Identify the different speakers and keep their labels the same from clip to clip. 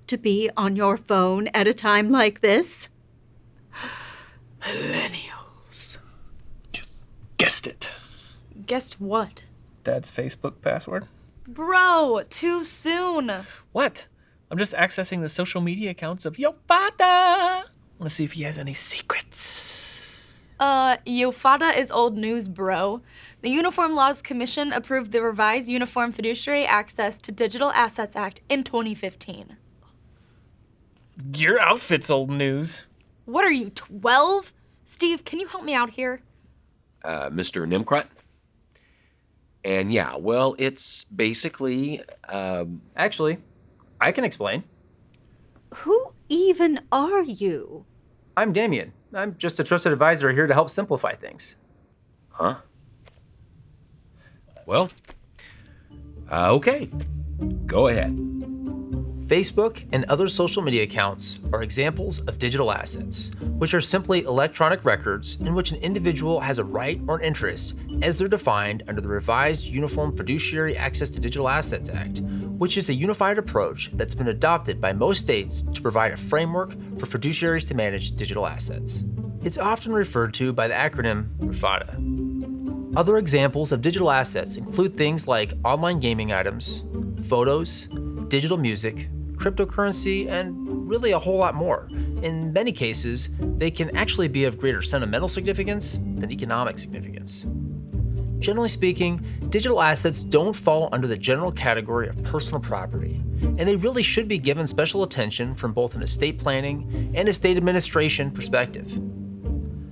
Speaker 1: to be on your phone at a time like this?
Speaker 2: Millennials.
Speaker 3: Just guessed it.
Speaker 4: Guessed what?
Speaker 3: Dad's Facebook password?
Speaker 4: Bro, too soon.
Speaker 3: What? I'm just accessing the social media accounts of your father. Want to see if he has any secrets.
Speaker 4: Yofada is old news, bro. The Uniform Laws Commission approved the revised Uniform Fiduciary Access to Digital Assets Act in 2015.
Speaker 3: Your outfit's old news.
Speaker 4: What are you, 12? Steve, can you help me out here?
Speaker 2: Mr. Nimkrut? And yeah, well, it's basically,
Speaker 5: Actually, I can explain.
Speaker 1: Who even are you?
Speaker 5: I'm Damien. I'm just a trusted advisor here to help simplify things.
Speaker 2: Huh? Well, okay. Go ahead.
Speaker 5: Facebook and other social media accounts are examples of digital assets, which are simply electronic records in which an individual has a right or an interest as they're defined under the revised Uniform Fiduciary Access to Digital Assets Act, which is a unified approach that's been adopted by most states to provide a framework for fiduciaries to manage digital assets. It's often referred to by the acronym RFADA. Other examples of digital assets include things like online gaming items, photos, digital music, cryptocurrency, and really a whole lot more. In many cases, they can actually be of greater sentimental significance than economic significance. Generally speaking, digital assets don't fall under the general category of personal property, and they really should be given special attention from both an estate planning and estate administration perspective.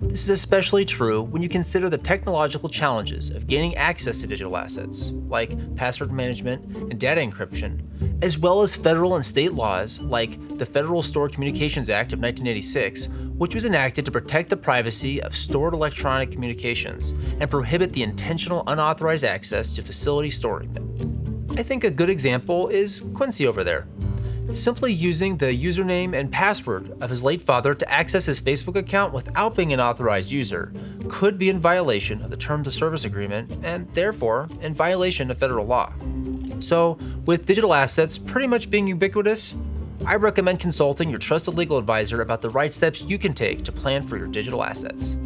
Speaker 5: This is especially true when you consider the technological challenges of gaining access to digital assets, like password management and data encryption, as well as federal and state laws like the Federal Stored Communications Act of 1986, which was enacted to protect the privacy of stored electronic communications and prohibit the intentional unauthorized access to facilities storing them. I think a good example is Quincy over there. Simply using the username and password of his late father to access his Facebook account without being an authorized user could be in violation of the Terms of Service Agreement and therefore in violation of federal law. So, with digital assets pretty much being ubiquitous, I recommend consulting your trusted legal advisor about the right steps you can take to plan for your digital assets.